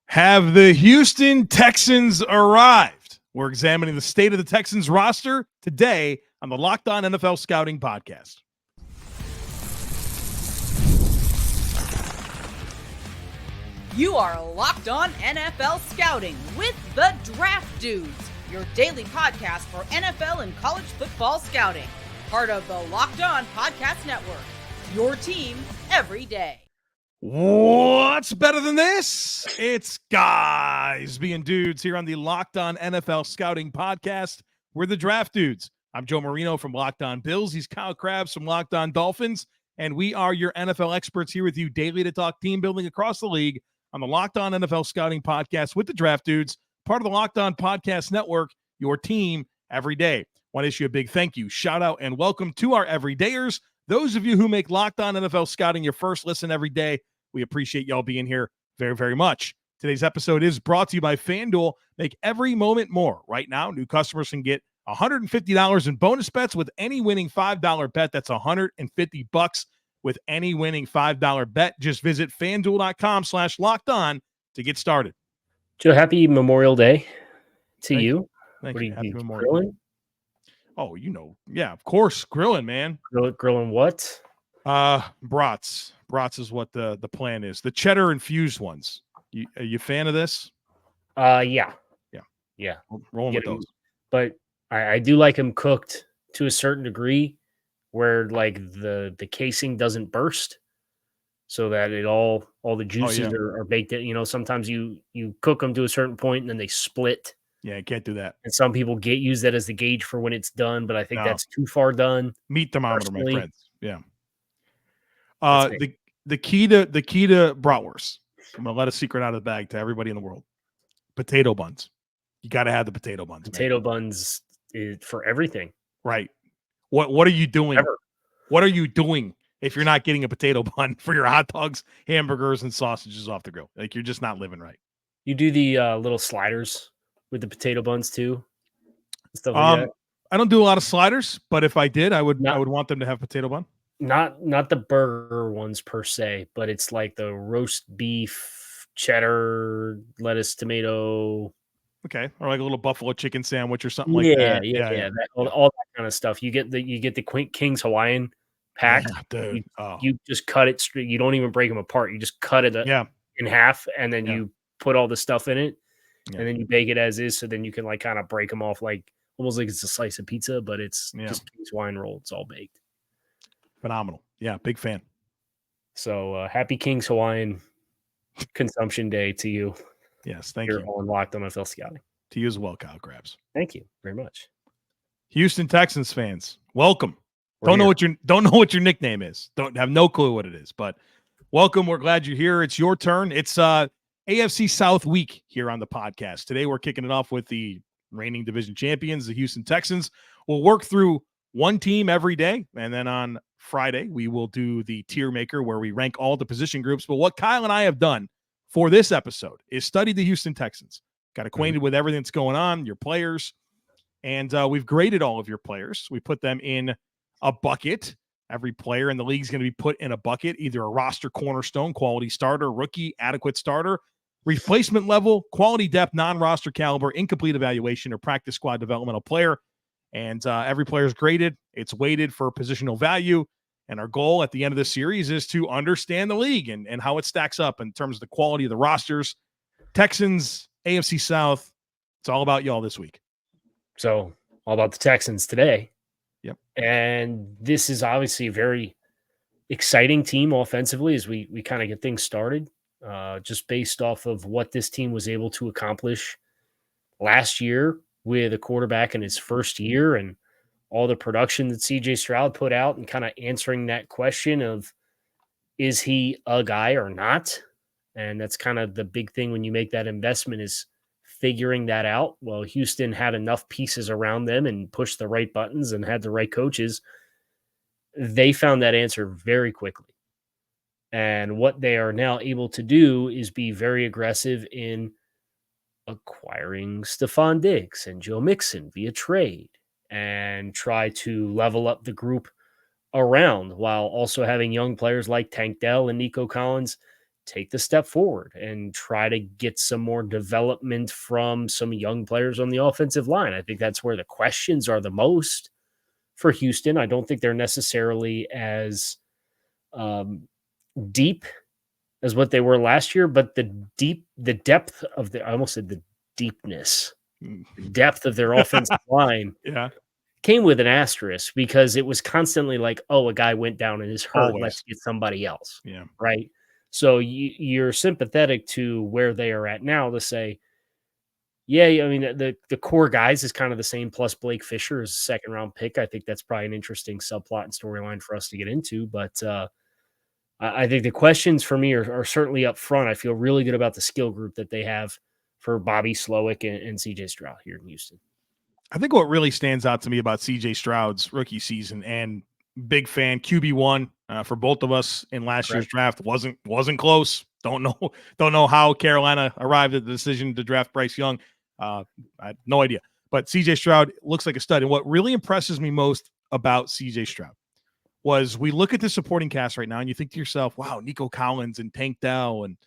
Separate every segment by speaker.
Speaker 1: Have the Houston Texans arrived? We're examining the state of the Texans roster today on the Locked On NFL Scouting Podcast.
Speaker 2: You are Locked On NFL Scouting with the Draft Dudes, your daily podcast for NFL and college football scouting. Part of the Locked On Podcast Network, your team every day.
Speaker 1: What's better than this? It's guys being dudes here on the Locked On NFL Scouting Podcast. We're the Draft Dudes. I'm Joe Marino from Locked On Bills. He's Kyle Crabbs from Locked On Dolphins. And we are your NFL experts here with you daily to talk team building across the league on the Locked On NFL Scouting Podcast with the Draft Dudes, part of the Locked On Podcast Network, your team every day. Want to issue a big thank you, shout out, and welcome to our everydayers. Those of you who make Locked On NFL Scouting your first listen every day, we appreciate y'all being here very, very much. Today's episode is brought to you by FanDuel. Make every moment more. Right now, new customers can get $150 in bonus bets with any winning $5 bet. That's $150 with any winning $5 bet. Just visit FanDuel.com/lockedon to get started.
Speaker 3: Joe, happy Memorial Day to you.
Speaker 1: Thank you. Happy Memorial Day.
Speaker 3: Grilling?
Speaker 1: Oh, you know, yeah, of course, grilling, man.
Speaker 3: Grilling what?
Speaker 1: Brats. Brats is what the plan is. The cheddar infused ones. Are you a fan of this?
Speaker 3: Yeah.
Speaker 1: Rolling with those.
Speaker 3: But I do like them cooked to a certain degree, where like the casing doesn't burst, so that all the juices are baked in. You know, sometimes you cook them to a certain point and then they split.
Speaker 1: Yeah, I can't do that.
Speaker 3: And some people use that as the gauge for when it's done, but I think that's too far done.
Speaker 1: Meat thermometer, my friends. Yeah. The key to bratwurst. I'm gonna let a secret out of the bag to everybody in the world. Potato buns. You got to have the potato buns.
Speaker 3: Potato buns is for everything.
Speaker 1: Right. What are you doing?
Speaker 3: Ever.
Speaker 1: What are you doing if you're not getting a potato bun for your hot dogs, hamburgers, and sausages off the grill? Like, you're just not living right.
Speaker 3: You do the little sliders with the potato buns too. Stuff like that.
Speaker 1: I don't do a lot of sliders, but if I did, I would want them to have potato bun.
Speaker 3: Not the burger ones per se, but it's like the roast beef, cheddar, lettuce, tomato.
Speaker 1: Okay, or like a little buffalo chicken sandwich or something like that.
Speaker 3: Yeah. All that kind of stuff. You get the King's Hawaiian pack.
Speaker 1: Yeah, dude.
Speaker 3: You just cut it straight. You don't even break them apart. You just cut it in half, and then you put all the stuff in it, and then you bake it as is. So then you can like kind of break them off, like almost like it's a slice of pizza, but it's just King's Hawaiian roll. It's all baked.
Speaker 1: Phenomenal. Yeah, big fan.
Speaker 3: So happy King's Hawaiian consumption day to you.
Speaker 1: Yes, thank
Speaker 3: you.
Speaker 1: you.
Speaker 3: On Locked On NFL Scouting.
Speaker 1: To you as well, Kyle Crabbs.
Speaker 3: Thank you very much.
Speaker 1: Houston Texans fans, welcome. Don't know what your nickname is. Don't have no clue what it is, but welcome. We're glad you're here. It's your turn. It's AFC South week here on the podcast. Today we're kicking it off with the reigning division champions, the Houston Texans. We'll work through one team every day, and then on Friday we will do the tier maker where we rank all the position groups. But what Kyle and I have done for this episode is study the Houston Texans, got acquainted with everything that's going on, your players, and we've graded all of your players. We put them in a bucket. Every player in the league is going to be put in a bucket, either a roster cornerstone, quality starter, rookie, adequate starter, replacement level, quality depth, non-roster caliber, incomplete evaluation, or practice squad developmental player. And every player is graded. It's weighted for positional value. And our goal at the end of this series is to understand the league and how it stacks up in terms of the quality of the rosters. Texans, AFC South. It's all about y'all this week.
Speaker 3: So all about the Texans today.
Speaker 1: Yep.
Speaker 3: And this is obviously a very exciting team offensively as we kind of get things started, just based off of what this team was able to accomplish last year with a quarterback in his first year and all the production that CJ Stroud put out, and kind of answering that question of, is he a guy or not? And that's kind of the big thing when you make that investment, is figuring that out. Well, Houston had enough pieces around them and pushed the right buttons and had the right coaches. They found that answer very quickly. And what they are now able to do is be very aggressive in acquiring Stefon Diggs and Joe Mixon via trade, and try to level up the group around, while also having young players like Dell and Nico Collins take the step forward and try to get some more development from some young players on the offensive line. I think that's where the questions are the most for Houston. I don't think they're necessarily as deep as what they were last year, but the depth of I almost said the deepness, the depth of their offensive line came with an asterisk, because it was constantly like, oh, a guy went down and is hurt.
Speaker 1: Always.
Speaker 3: Let's get somebody else.
Speaker 1: Yeah.
Speaker 3: Right. So you're sympathetic to where they are at now to say, yeah, I mean, the core guys is kind of the same, plus Blake Fisher is a second round pick. I think that's probably an interesting subplot and storyline for us to get into. But I think the questions for me are certainly up front. I feel really good about the skill group that they have for Bobby Slowik and CJ Stroud here in Houston.
Speaker 1: I think what really stands out to me about CJ Stroud's rookie season, and big fan, QB1 for both of us in last year's draft, wasn't close. Don't know how Carolina arrived at the decision to draft Bryce Young. I had no idea. But CJ Stroud looks like a stud. And what really impresses me most about CJ Stroud was, we look at the supporting cast right now and you think to yourself, wow, Nico Collins and Tank Dell and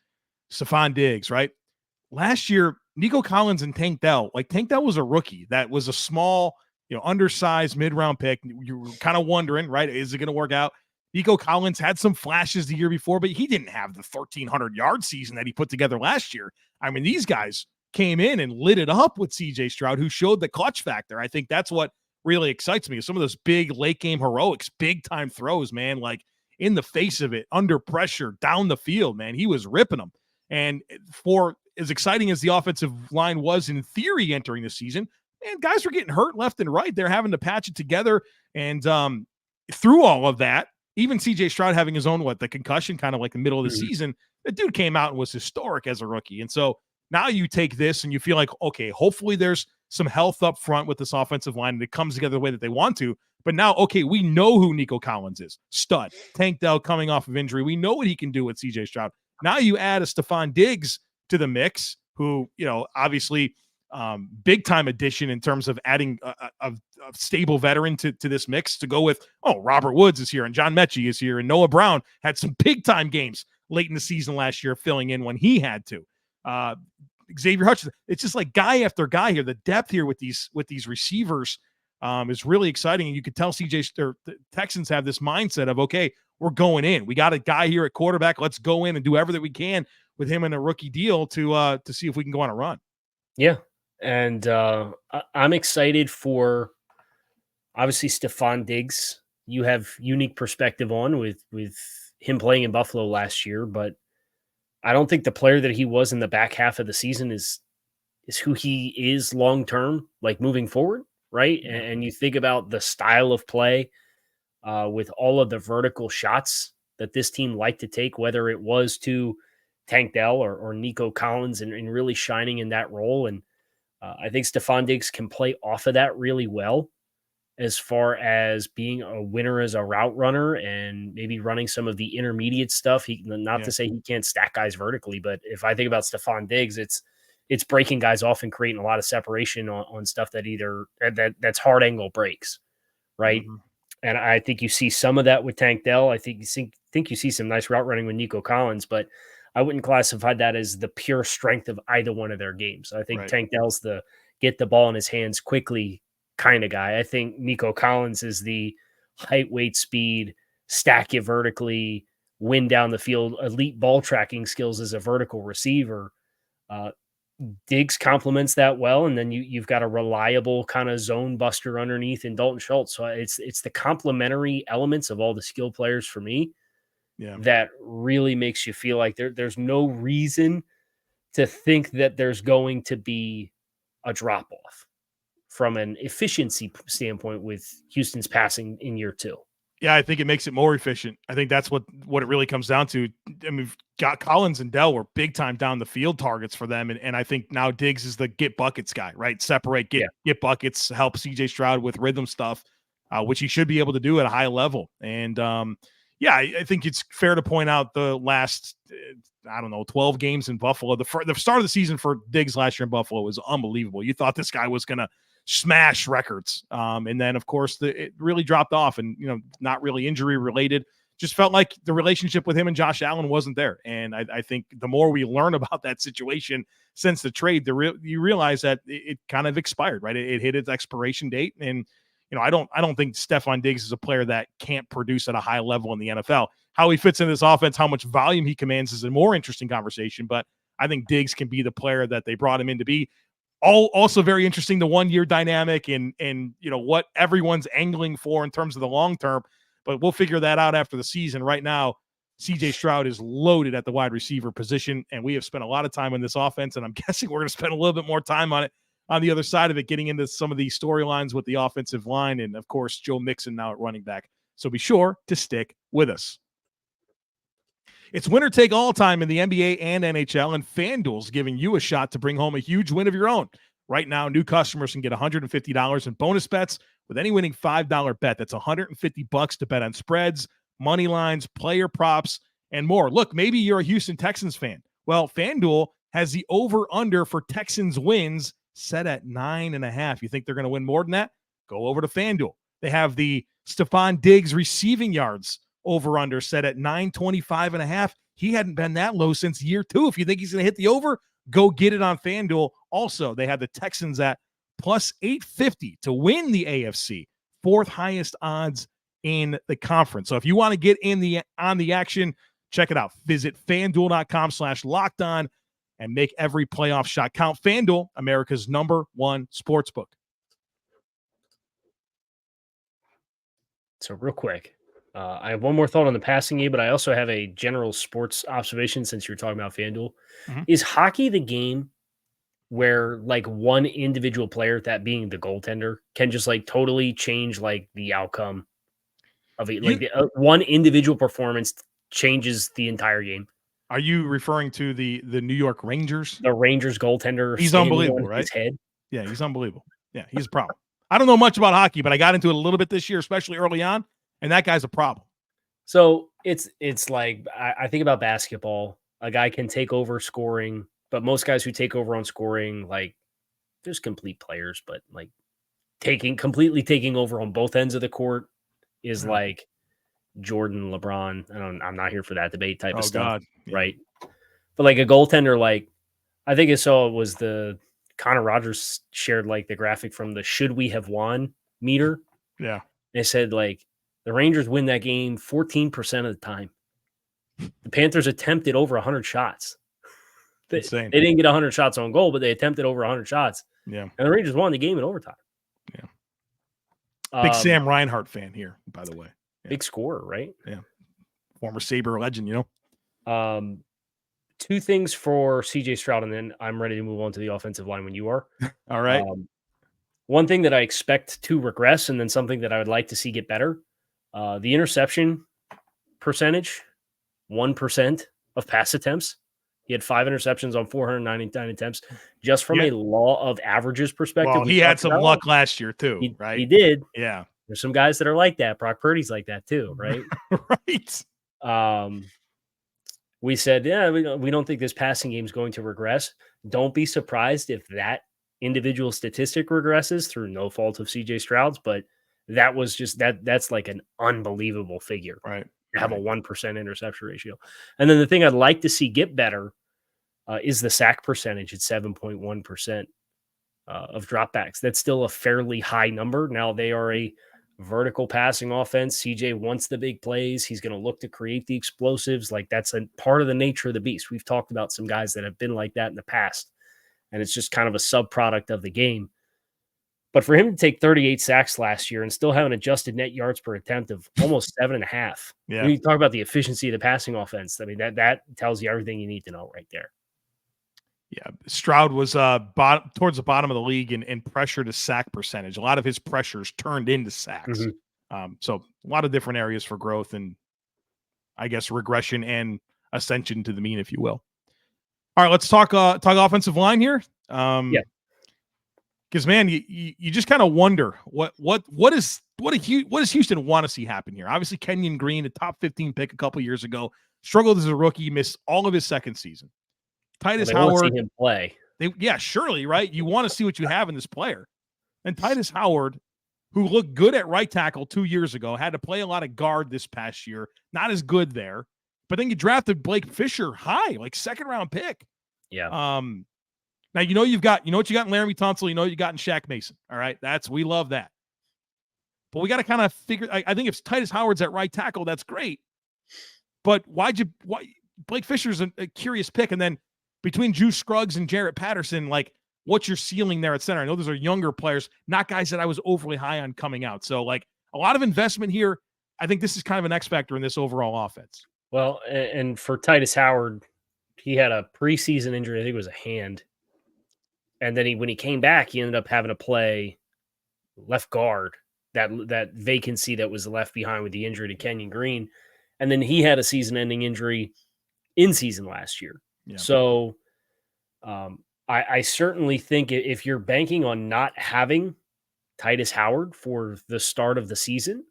Speaker 1: Stefon Diggs, right? Last year, Nico Collins and Tank Dell was a rookie that was a small, undersized mid-round pick. You were kind of wondering, right? Is it going to work out? Nico Collins had some flashes the year before, but he didn't have the 1,300-yard season that he put together last year. I mean, these guys came in and lit it up with CJ Stroud, who showed the clutch factor. I think that's what really excites me. Some of those big late-game heroics, big-time throws, man, like in the face of it, under pressure, down the field, man. He was ripping them. And for as exciting as the offensive line was in theory entering the season, man, guys were getting hurt left and right. They're having to patch it together. And through all of that, even CJ Stroud having his own, the concussion, kind of like the middle of the season, the dude came out and was historic as a rookie. And so now you take this and you feel like, okay, hopefully there's some health up front with this offensive line and it comes together the way that they want to. But now, okay, we know who Nico Collins is. Stud. Tank Dell coming off of injury. We know what he can do with CJ Stroud. Now you add a Stefon Diggs to the mix, who, obviously big time addition in terms of adding a stable veteran to this mix to go with. Oh, Robert Woods is here and John Mechie is here and Noah Brown had some big time games late in the season last year, filling in when he had to. Xavier Hutchinson. It's just like guy after guy here. The depth here with these receivers is really exciting, and you could tell the Texans have this mindset of, okay, we're going in. We got a guy here at quarterback. Let's go in and do everything we can with him in a rookie deal to see if we can go on a run.
Speaker 3: Yeah. And I'm excited for, obviously, Stefon Diggs. You have unique perspective on with him playing in Buffalo last year, but I don't think the player that he was in the back half of the season is who he is long-term, like moving forward. Right. And you think about the style of play with all of the vertical shots that this team liked to take, whether it was to Tank Dell or Nico Collins and really shining in that role. And I think Stefon Diggs can play off of that really well as far as being a winner as a route runner and maybe running some of the intermediate stuff. To say he can't stack guys vertically, but if I think about Stefon Diggs, it's breaking guys off and creating a lot of separation on stuff that's hard angle breaks, right? Mm-hmm. And I think you see some of that with Tank Dell. I think you see some nice route running with Nico Collins, but I wouldn't classify that as the pure strength of either one of their games. I think Tank Dell's the get the ball in his hands quickly kind of guy. I think Nico Collins is the height, weight, speed, stack it vertically, win down the field, elite ball tracking skills as a vertical receiver. Diggs complements that well, and then you've got a reliable kind of zone buster underneath in Dalton Schultz. So it's the complementary elements of all the skill players for me that really makes you feel like there's no reason to think that there's going to be a drop-off from an efficiency standpoint with Houston's passing in year two.
Speaker 1: Yeah, I think it makes it more efficient. I think that's what it really comes down to. I mean, Collins and Dell were big time down the field targets for them. And I think now Diggs is the get buckets guy, right? Separate, get buckets, help CJ Stroud with rhythm stuff, which he should be able to do at a high level. And I think it's fair to point out the last, 12 games in Buffalo. The start of the season for Diggs last year in Buffalo was unbelievable. You thought this guy was going to smash records. And then, of course, it really dropped off and, not really injury related, just felt like the relationship with him and Josh Allen wasn't there. And I think the more we learn about that situation since the trade, you realize that it kind of expired, right? It hit its expiration date. And, I don't think Stefon Diggs is a player that can't produce at a high level in the NFL. How he fits in this offense, how much volume he commands is a more interesting conversation. But I think Diggs can be the player that they brought him in to be. Also very interesting, the 1-year dynamic and what everyone's angling for in terms of the long term. But we'll figure that out after the season. Right now, CJ Stroud is loaded at the wide receiver position, and we have spent a lot of time on this offense, and I'm guessing we're going to spend a little bit more time on it on the other side of it, getting into some of these storylines with the offensive line and, of course, Joe Mixon now at running back. So be sure to stick with us. It's winner take all time in the NBA and NHL, and FanDuel's giving you a shot to bring home a huge win of your own. Right now, new customers can get $150 in bonus bets with any winning $5 bet. That's $150 to bet on spreads, money lines, player props, and more. Look, maybe you're a Houston Texans fan. Well, FanDuel has the over-under for Texans wins set at 9.5. You think they're going to win more than that? Go over to FanDuel. They have the Stefon Diggs receiving yards over-under set at 925.5. He hadn't been that low since year 2. If you think he's going to hit the over, go get it on FanDuel. Also, they have the Texans at plus 850 to win the AFC, 4th highest odds in the conference. So if you want to get on the action, check it out. Visit FanDuel.com/lockedon and make every playoff shot count. FanDuel, America's #1 sportsbook.
Speaker 3: So real quick, I have one more thought on the passing game, but I also have a general sports observation since you're talking about FanDuel.
Speaker 1: Mm-hmm.
Speaker 3: Is hockey the game where like one individual player, that being the goaltender, can just like totally change like the outcome of it? Like one individual performance changes the entire game.
Speaker 1: Are you referring to the New York Rangers?
Speaker 3: The Rangers goaltender.
Speaker 1: He's unbelievable, right?
Speaker 3: His head.
Speaker 1: Yeah, he's unbelievable. Yeah, he's a problem. I don't know much about hockey, but I got into it a little bit this year, especially early on, and that guy's a problem.
Speaker 3: So it's like I think about basketball. A guy can take over scoring, but most guys who take over on scoring, like there's complete players, but like completely taking over on both ends of the court is like Jordan, LeBron. I'm not here for that debate type of stuff, right? But like a goaltender, like I think I saw it was the Connor Rogers shared like the graphic from the should we have won meter.
Speaker 1: Yeah,
Speaker 3: they said like the Rangers win that game 14% of the time. The Panthers attempted over 100 shots. They didn't get 100 shots on goal, but they attempted over 100 shots.
Speaker 1: Yeah,
Speaker 3: and the Rangers won the game in overtime.
Speaker 1: Yeah, big Sam Reinhart fan here, by the way. Yeah.
Speaker 3: Big scorer, right?
Speaker 1: Yeah. Former Sabre legend,
Speaker 3: Two things for CJ Stroud, and then I'm ready to move on to the offensive line when you are.
Speaker 1: All right.
Speaker 3: One thing that I expect to regress, and then something that I would like to see get better, the interception percentage, 1% of pass attempts. He had 5 interceptions on 499 attempts. Just from a law of averages perspective.
Speaker 1: Well, he had some luck last year too, right?
Speaker 3: He did.
Speaker 1: Yeah.
Speaker 3: There's some guys that are like that. Brock Purdy's like that too, right?
Speaker 1: Right.
Speaker 3: We said, we don't think this passing game is going to regress. Don't be surprised if that individual statistic regresses through no fault of CJ Stroud's, but that was just that's like an unbelievable figure.
Speaker 1: Right.
Speaker 3: To have a 1% interception ratio. And then the thing I'd like to see get better is the sack percentage at 7.1% of dropbacks. That's still a fairly high number. Now they are a vertical passing offense. CJ wants the big plays. He's going to look to create the explosives. Like that's a part of the nature of the beast. We've talked about some guys that have been like that in the past, and it's just kind of a sub-product of the game. But for him to take 38 sacks last year and still have an adjusted net yards per attempt of almost 7.5.
Speaker 1: Yeah.
Speaker 3: When you talk about the efficiency of the passing offense, I mean, that tells you everything you need to know right there.
Speaker 1: Yeah. Stroud was towards the bottom of the league in pressure to sack percentage. A lot of his pressures turned into sacks. Mm-hmm. So a lot of different areas for growth and I guess regression and ascension to the mean, if you will. All right, let's talk offensive line here.
Speaker 3: Yeah.
Speaker 1: Because man, you just kind of wonder what does Houston want to see happen here? Obviously, Kenyon Green, a top 15 pick a couple years ago, struggled as a rookie, missed all of his second season. Tytus Howard,
Speaker 3: want to see him play.
Speaker 1: Surely, right? You want to see what you have in this player. And Tytus Howard who looked good at right tackle 2 years ago, had to play a lot of guard this past year, not as good there. But then you drafted Blake Fisher high, like second-round pick.
Speaker 3: Yeah.
Speaker 1: Now, you know what you got in Laremy Tunsil, you know what you got in Shaq Mason. All right, we love that. But we got to kind of figure. I think if Tytus Howard's at right tackle, that's great. But why Blake Fisher's a curious pick, and then between Juice Scruggs and Jarrett Patterson, like, what's your ceiling there at center? I know those are younger players, not guys that I was overly high on coming out. So, like, a lot of investment here. I think this is kind of an X factor in this overall offense.
Speaker 3: Well, and for Tytus Howard, he had a preseason injury. I think it was a hand. And then when he came back, he ended up having to play left guard, that vacancy that was left behind with the injury to Kenyon Green. And then he had a season-ending injury in season last year. Yeah. So I certainly think if you're banking on not having Tytus Howard for the start of the season,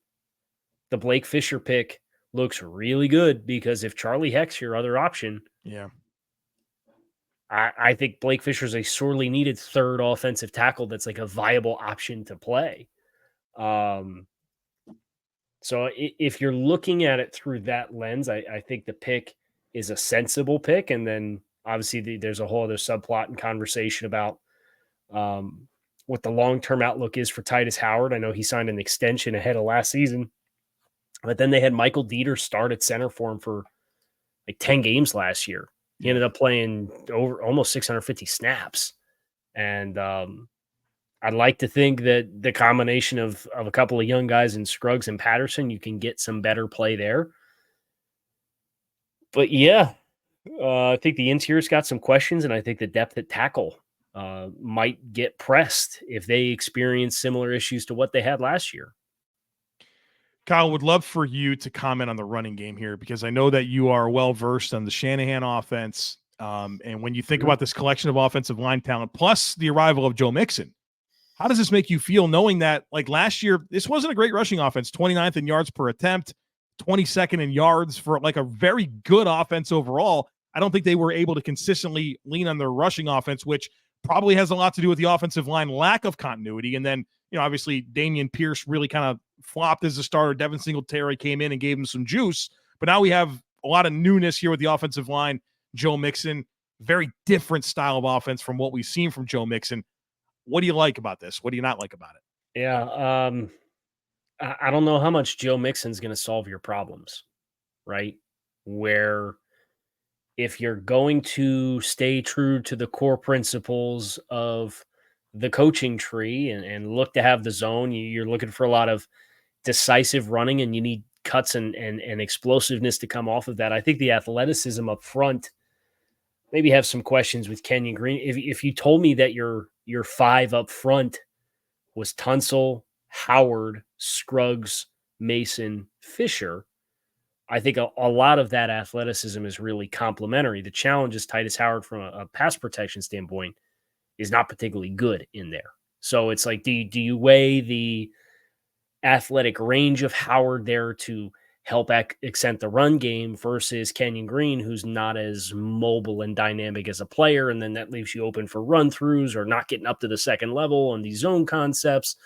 Speaker 3: the Blake Fisher pick looks really good, because if Charlie Heck's your other option, I think Blake Fisher's a sorely needed third offensive tackle that's like a viable option to play. So if you're looking at it through that lens, I think the pick is a sensible pick. And then obviously there's a whole other subplot and conversation about what the long-term outlook is for Tytus Howard. I know he signed an extension ahead of last season, but then they had Michael Dieter start at center for him for like 10 games last year. He ended up playing over almost 650 snaps. And I'd like to think that the combination of a couple of young guys in Scruggs and Patterson, you can get some better play there. But yeah, I think the interior's got some questions, and I think the depth at tackle might get pressed if they experience similar issues to what they had last year.
Speaker 1: Kyle, would love for you to comment on the running game here, because I know that you are well-versed on the Shanahan offense. And when you think about this collection of offensive line talent, plus the arrival of Joe Mixon, how does this make you feel knowing that, like, last year, this wasn't a great rushing offense, 29th in yards per attempt, 22nd in yards, for like a very good offense overall. I don't think they were able to consistently lean on their rushing offense, which probably has a lot to do with the offensive line lack of continuity. And then, obviously Dameon Pierce really kind of flopped as a starter. Devin Singletary came in and gave him some juice. But now we have a lot of newness here with the offensive line. Joe Mixon, very different style of offense from what we've seen from Joe Mixon. What do you like about this? What do you not like about it?
Speaker 3: Yeah, I don't know how much Joe Mixon's going to solve your problems, right? Where if you're going to stay true to the core principles of the coaching tree and look to have the zone, you're looking for a lot of decisive running, and you need cuts and explosiveness to come off of that. I think the athleticism up front, maybe have some questions with Kenyon Green. If you told me that your five up front was Tunsil, Howard, Scruggs, Mason, Fisher, I think a lot of that athleticism is really complementary. The challenge is Tytus Howard from a pass protection standpoint is not particularly good in there. So it's like, do you weigh the athletic range of Howard there to help accent the run game versus Kenyon Green, who's not as mobile and dynamic as a player, and then that leaves you open for run-throughs or not getting up to the second level on these zone concepts,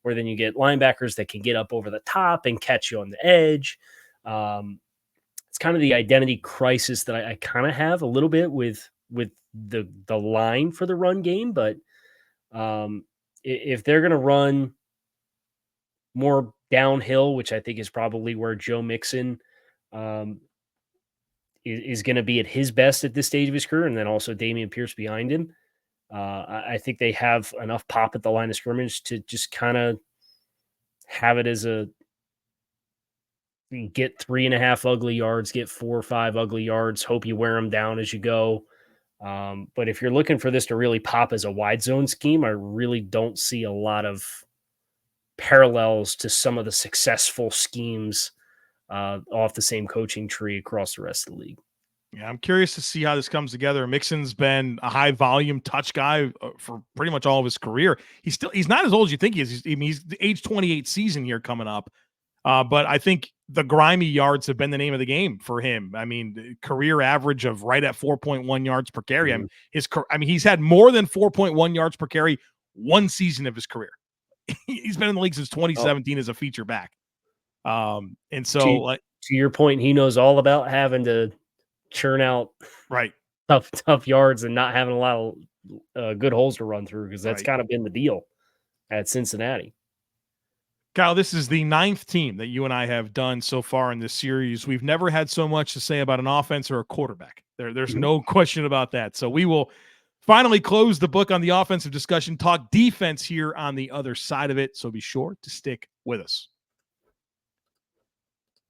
Speaker 3: where then you get linebackers that can get up over the top and catch you on the edge. It's kind of the identity crisis that I kind of have a little bit with the line for the run game. But if they're going to run more downhill, which I think is probably where Joe Mixon is going to be at his best at this stage of his career, and then also Dameon Pierce behind him, I think they have enough pop at the line of scrimmage to just kind of have it as a get 3.5 ugly yards, get 4 or 5 ugly yards, hope you wear them down as you go. But if you're looking for this to really pop as a wide zone scheme, I really don't see a lot of parallels to some of the successful schemes off the same coaching tree across the rest of the league.
Speaker 1: Yeah, I'm curious to see how this comes together. Mixon's been a high volume touch guy for pretty much all of his career. He's not as old as you think he is. He's the age 28 season here coming up. But I think the grimy yards have been the name of the game for him. I mean, career average of right at 4.1 yards per carry. Mm-hmm. He's had more than 4.1 yards per carry one season of his career. he's been in the league since 2017 as a feature back. And so
Speaker 3: to your point, he knows all about having to churn out tough yards and not having a lot of good holes to run through, because that's kind of been the deal at Cincinnati.
Speaker 1: Kyle, this is the 9th team that you and I have done so far in this series. We've never had so much to say about an offense or a quarterback. There's no question about that. So we will finally close the book on the offensive discussion, talk defense here on the other side of it. So be sure to stick with us.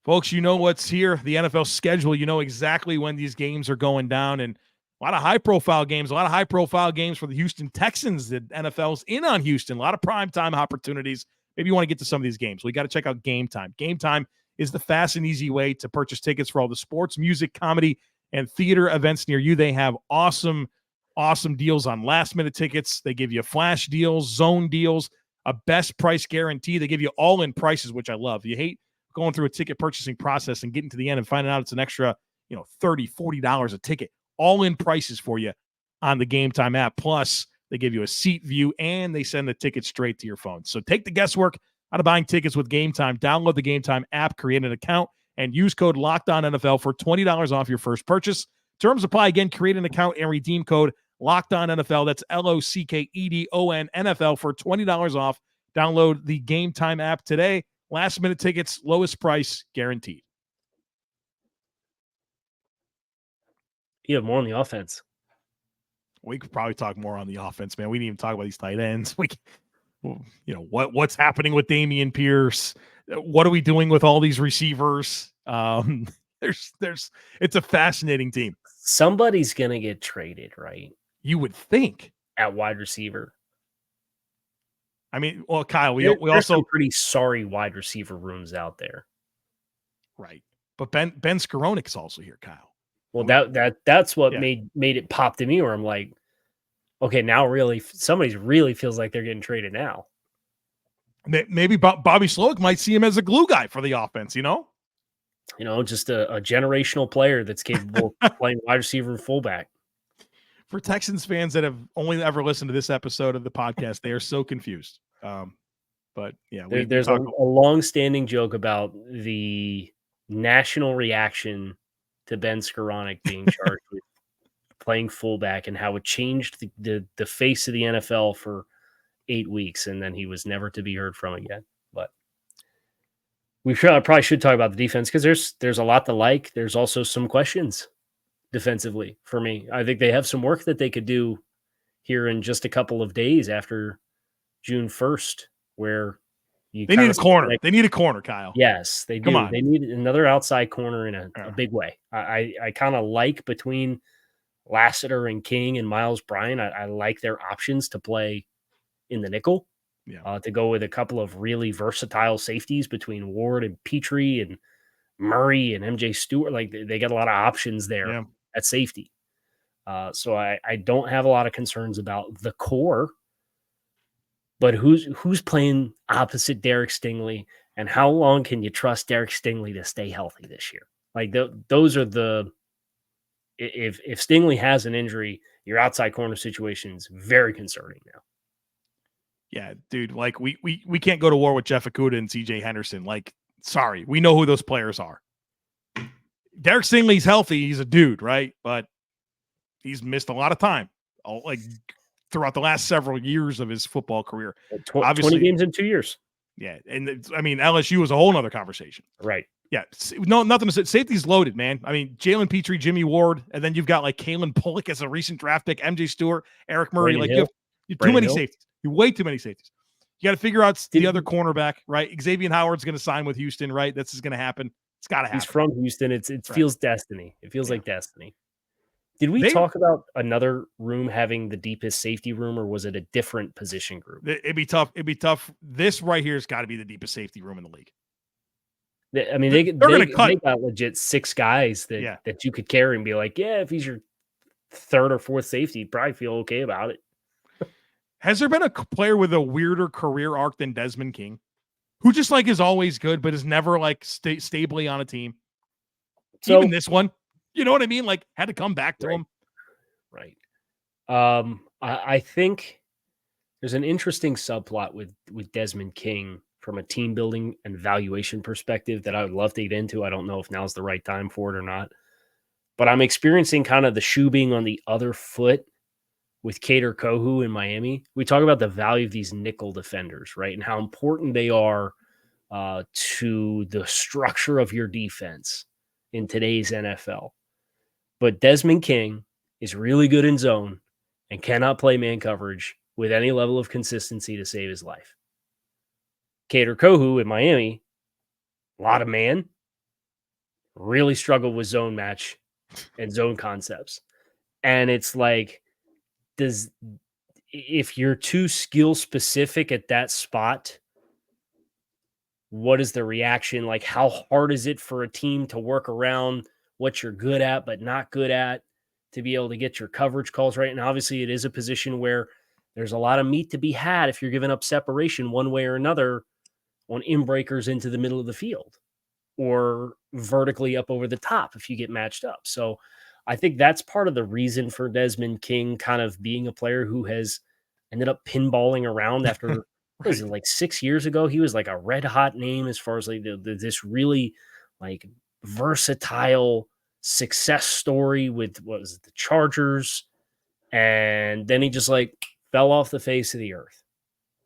Speaker 1: Folks, you know what's here, the NFL schedule. You know exactly when these games are going down, and a lot of high-profile games, for the Houston Texans. The NFL's in on Houston, a lot of primetime opportunities. Maybe you want to get to some of these games. We got to check out GameTime. GameTime is the fast and easy way to purchase tickets for all the sports, music, comedy, and theater events near you. They have awesome deals on last-minute tickets. They give you flash deals, zone deals, a best price guarantee. They give you all-in prices, which I love. You hate going through a ticket purchasing process and getting to the end and finding out it's an extra, $30, $40 a ticket. All-in prices for you on the GameTime app. Plus, they give you a seat view, and they send the ticket straight to your phone. So take the guesswork out of buying tickets with GameTime. Download the GameTime app, create an account, and use code LOCKEDONNFL for $20 off your first purchase. Terms apply. Again, create an account and redeem code LOCKEDONNFL. That's LOCKEDON NFL for $20 off. Download the GameTime app today. Last-minute tickets, lowest price, guaranteed.
Speaker 3: You have more on the offense.
Speaker 1: We could probably talk more on the offense, man. We didn't even talk about these tight ends. What's happening with Dameon Pierce? What are we doing with all these receivers? It's a fascinating team.
Speaker 3: Somebody's gonna get traded, right?
Speaker 1: You would think,
Speaker 3: at wide receiver.
Speaker 1: I mean, well, Kyle, we
Speaker 3: there's
Speaker 1: also
Speaker 3: some pretty sorry wide receiver rooms out there,
Speaker 1: right? But Ben Skowronek is also here, Kyle.
Speaker 3: Well, that's what made it pop to me, where I'm like, okay, now really somebody really feels like they're getting traded now.
Speaker 1: Maybe Bobby Slowik might see him as a glue guy for the offense,
Speaker 3: just a generational player that's capable of playing wide receiver and fullback.
Speaker 1: For Texans fans that have only ever listened to this episode of the podcast, they are so confused. But yeah,
Speaker 3: there's a long-standing joke about the national reaction to Ben Skowronek being charged with playing fullback and how it changed the face of the NFL for 8 weeks, and then he was never to be heard from again. But we probably should talk about the defense, because there's a lot to like. There's also some questions defensively for me. I think they have some work that they could do here in just a couple of days after June 1st, where
Speaker 1: they need a corner. They need a corner, Kyle.
Speaker 3: Yes, they do.
Speaker 1: Come on.
Speaker 3: They need another outside corner in a big way. I kind of like, between Lassiter and King and Miles Bryant, I like their options to play in the nickel.
Speaker 1: Yeah.
Speaker 3: To go with a couple of really versatile safeties between Ward and Pitre and Murray and MJ Stewart. Like, they got a lot of options there at safety. So I don't have a lot of concerns about the core. But who's playing opposite Derek Stingley, and how long can you trust Derek Stingley to stay healthy this year? Like, those are the – if Stingley has an injury, your outside corner situation is very concerning now.
Speaker 1: Yeah, dude, like we can't go to war with Jeff Okudah and CJ Henderson. Like, sorry, we know who those players are. Derek Stingley's healthy. He's a dude, right? But he's missed a lot of time. Throughout the last several years of his football career.
Speaker 3: 20 games in 2 years.
Speaker 1: Yeah. And I mean, LSU was a whole nother conversation.
Speaker 3: Right.
Speaker 1: Yeah. No, nothing to say. Safety's loaded, man. I mean, Jalen Pitre, Jimmie Ward, and then you've got like Kalen Pollock as a recent draft pick, MJ Stewart, Eric Murray.
Speaker 3: Brandon
Speaker 1: like, you have too many safeties. You way too many safeties. You got to figure out the other cornerback, right? Xavier Howard's going to sign with Houston, right? This is going to happen. It's got to happen.
Speaker 3: He's from Houston. It feels destiny. It feels like destiny. Did we talk about another room having the deepest safety room, or was it a different position group?
Speaker 1: It'd be tough. This right here has got to be the deepest safety room in the league.
Speaker 3: I mean, they got legit 6 guys that you could carry and be like, yeah, if he's your third or fourth safety, you'd probably feel okay about it.
Speaker 1: Has there been a player with a weirder career arc than Desmond King, who just like is always good, but is never like stably on a team? So, even this one. You know what I mean? Like, had to come back to him.
Speaker 3: Right. I think There's an interesting subplot with Desmond King from a team building and valuation perspective that I would love to get into. I don't know if now's the right time for it or not, but I'm experiencing kind of the shoe being on the other foot with Kader Kohou in Miami. We talk about the value of these nickel defenders, right? And how important they are to the structure of your defense in today's NFL. But Desmond King is really good in zone and cannot play man coverage with any level of consistency to save his life. Kader Kohou in Miami, a lot of man, really struggled with zone match and zone concepts. And it's like, if you're too skill specific at that spot, what is the reaction? Like, how hard is it for a team to work around what you're good at but not good at to be able to get your coverage calls right? And obviously it is a position where there's a lot of meat to be had if you're giving up separation one way or another on inbreakers into the middle of the field or vertically up over the top if you get matched up. So I think that's part of the reason for Desmond King kind of being a player who has ended up pinballing around after,
Speaker 1: right.
Speaker 3: What is it, like 6 years ago? He was like a red hot name as far as like this really like versatile success story with, what was it, the Chargers. And then he just like fell off the face of the earth.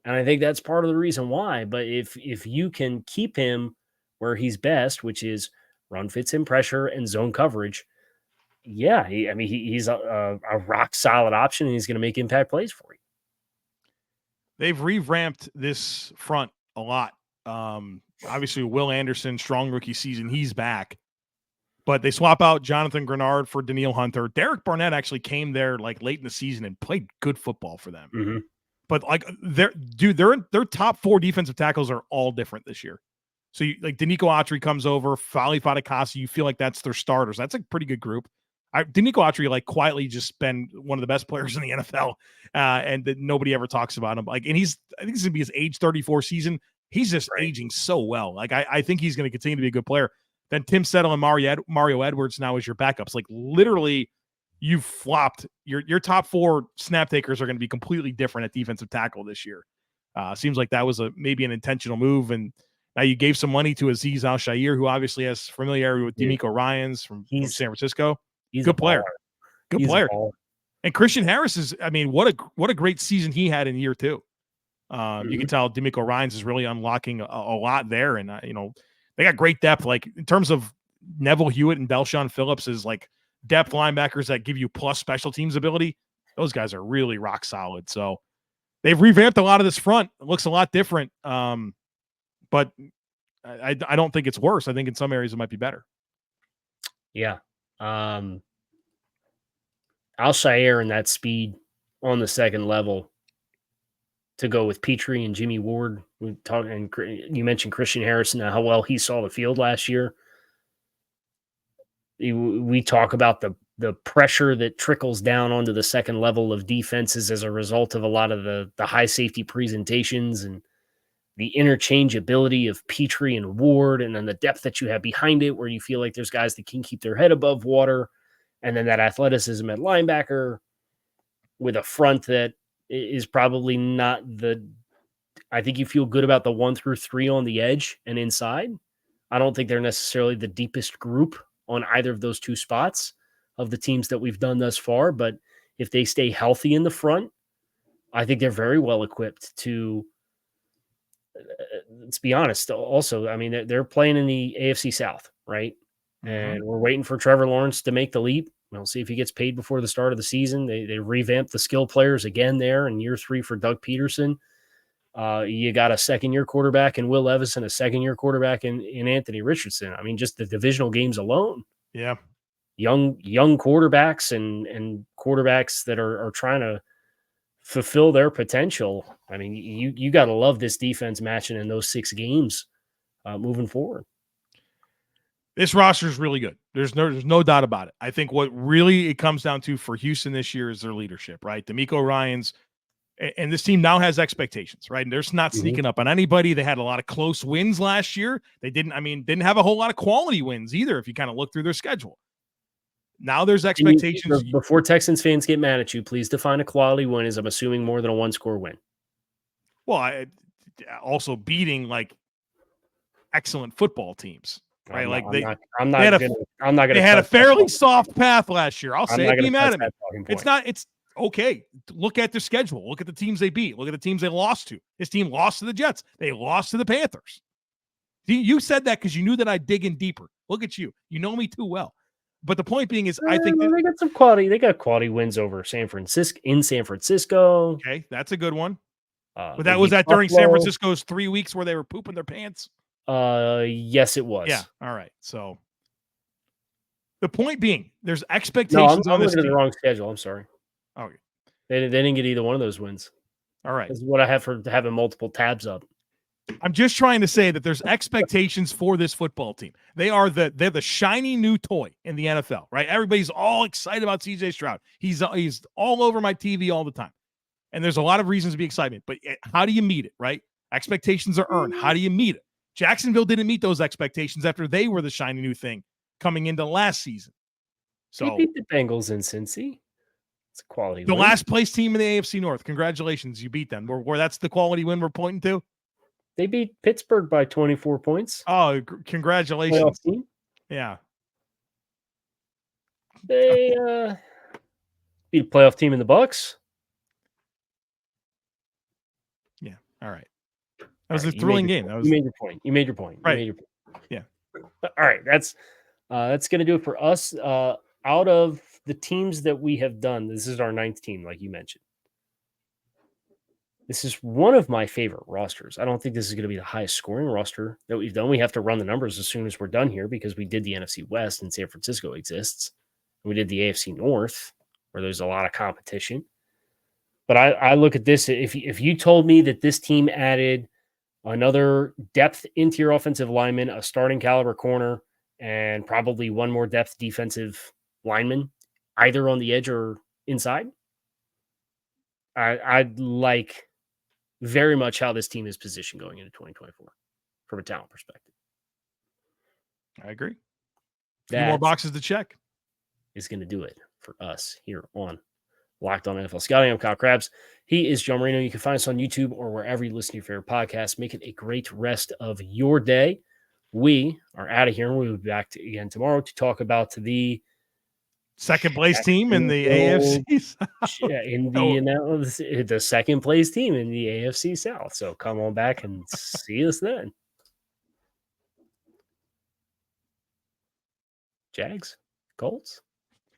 Speaker 3: And I think that's part of the reason why. But if you can keep him where he's best, which is run fits in pressure and zone coverage, yeah, he's a rock solid option, and he's going to make impact plays for you.
Speaker 1: They've revamped this front a lot. Obviously, Will Anderson, strong rookie season, he's back. But they swap out Jonathan Grenard for Danielle Hunter. Derek Barnett actually came there like late in the season and played good football for them.
Speaker 3: Mm-hmm.
Speaker 1: But like their top 4 defensive tackles are all different this year. So like Denico Autry comes over, Fali Fatukasi, you feel like that's their starters. That's a pretty good group. Denico Autry like quietly just been one of the best players in the NFL, and that nobody ever talks about him. Like, and I think it's gonna be his age 34 season. He's just aging so well. Like I think he's gonna continue to be a good player. Then Tim Settle and Mario Edwards now as your backups. Like literally, you've flopped. Your top 4 snap takers are going to be completely different at defensive tackle this year. Seems like that was maybe an intentional move. And now you gave some money to Azeez Al-Shaair, who obviously has familiarity with DeMeco Ryans from San Francisco.
Speaker 3: He's
Speaker 1: good player. Good player. And Christian Harris is, what a great season he had in year 2. You can tell DeMeco Ryans is really unlocking a lot there. And, they got great depth. Like in terms of Neville Hewitt and Delshon Phillips is like depth linebackers that give you plus special teams ability. Those guys are really rock solid. So they've revamped a lot of this front. It looks a lot different. But I don't think it's worse. I think in some areas it might be better.
Speaker 3: Yeah. Al-Shaair and that speed on the second level to go with Pitre and Jimmie Ward. We talked, and you mentioned Christian Harrison, how well he saw the field last year. We talk about the pressure that trickles down onto the second level of defenses as a result of a lot of the high safety presentations and the interchangeability of Pitre and Ward, and then the depth that you have behind it where you feel like there's guys that can keep their head above water, and then that athleticism at linebacker with a front that is probably not I think you feel good about the 1 through 3 on the edge and inside. I don't think they're necessarily the deepest group on either of those 2 spots of the teams that we've done thus far. But if they stay healthy in the front, I think they're very well equipped to, let's be honest. Also, they're playing in the AFC South, right? Mm-hmm. And we're waiting for Trevor Lawrence to make the leap. We'll see if he gets paid before the start of the season. They revamped the skill players again there in year 3 for Doug Peterson. You got a second-year quarterback in Will Levis and a second-year quarterback in Anthony Richardson. Just the divisional games alone.
Speaker 1: Yeah.
Speaker 3: Young quarterbacks and quarterbacks that are trying to fulfill their potential. You got to love this defense matching in those 6 games moving forward.
Speaker 1: This roster is really good. There's no doubt about it. I think what really it comes down to for Houston this year is their leadership, right? DeMeco Ryans, and this team now has expectations, right? And they're not sneaking up on anybody. They had a lot of close wins last year. They didn't have a whole lot of quality wins either, if you kind of look through their schedule. Now there's expectations.
Speaker 3: Before Texans fans get mad at you, please define a quality win as I'm assuming more than a 1-score win.
Speaker 1: Well, also beating like excellent football teams, right?
Speaker 3: I'm not going
Speaker 1: they had a fairly soft path last year. I'll say it. Be mad at me. It's okay. Look at their schedule. Look at the teams they beat. Look at the teams they lost to. This team lost to the Jets. They lost to the Panthers. You said that because you knew that I'd dig in deeper. Look at you. You know me too well. But the point being is, I think
Speaker 3: they got some quality. They got quality wins over San Francisco.
Speaker 1: Okay, that's a good one. But was that during San Francisco's 3 weeks where they were pooping their pants?
Speaker 3: Yes, it was.
Speaker 1: Yeah. All right. So the point being, there's expectations on this team.
Speaker 3: I'm looking at the wrong schedule. I'm sorry.
Speaker 1: Okay.
Speaker 3: They didn't get either one of those wins.
Speaker 1: All right.
Speaker 3: This is what I have for having multiple tabs up.
Speaker 1: I'm just trying to say that there's expectations for this football team. They're the shiny new toy in the NFL, right? Everybody's all excited about CJ Stroud. He's all over my TV all the time. And there's a lot of reasons to be excited, but how do you meet it, right? Expectations are earned. How do you meet it? Jacksonville didn't meet those expectations after they were the shiny new thing coming into last season. So
Speaker 3: they beat the Bengals in Cincy. It's a quality
Speaker 1: win.
Speaker 3: The
Speaker 1: last place team in the AFC North. Congratulations, you beat them. Where that's the quality win we're pointing to.
Speaker 3: They beat Pittsburgh by 24 points.
Speaker 1: Oh, congratulations. Yeah.
Speaker 3: They beat a playoff team in the Bucs.
Speaker 1: Yeah. All right. That was a thrilling game.
Speaker 3: You made your point. You made your point.
Speaker 1: Right. Yeah.
Speaker 3: All right. That's going to do it for us. Out of the teams that we have done, this is our 9th team, like you mentioned. This is one of my favorite rosters. I don't think this is going to be the highest scoring roster that we've done. We have to run the numbers as soon as we're done here because we did the NFC West and San Francisco exists. We did the AFC North where there's a lot of competition. But I look at this. If you told me that this team added another depth interior offensive lineman, a starting caliber corner, and probably one more depth defensive lineman, either on the edge or inside, I'd like very much how this team is positioned going into 2024 from a talent perspective.
Speaker 1: I agree. A few more boxes to check.
Speaker 3: Is going to do it for us here on Locked On NFL Scouting. I'm Kyle Crabbs. He is John Marino. You can find us on YouTube or wherever you listen to your favorite podcast. Make it a great rest of your day. We are out of here, and we'll be back again tomorrow to talk about the
Speaker 1: second place team in the AFC South.
Speaker 3: The second place team in the AFC South. So come on back and see us then. Jags, Colts.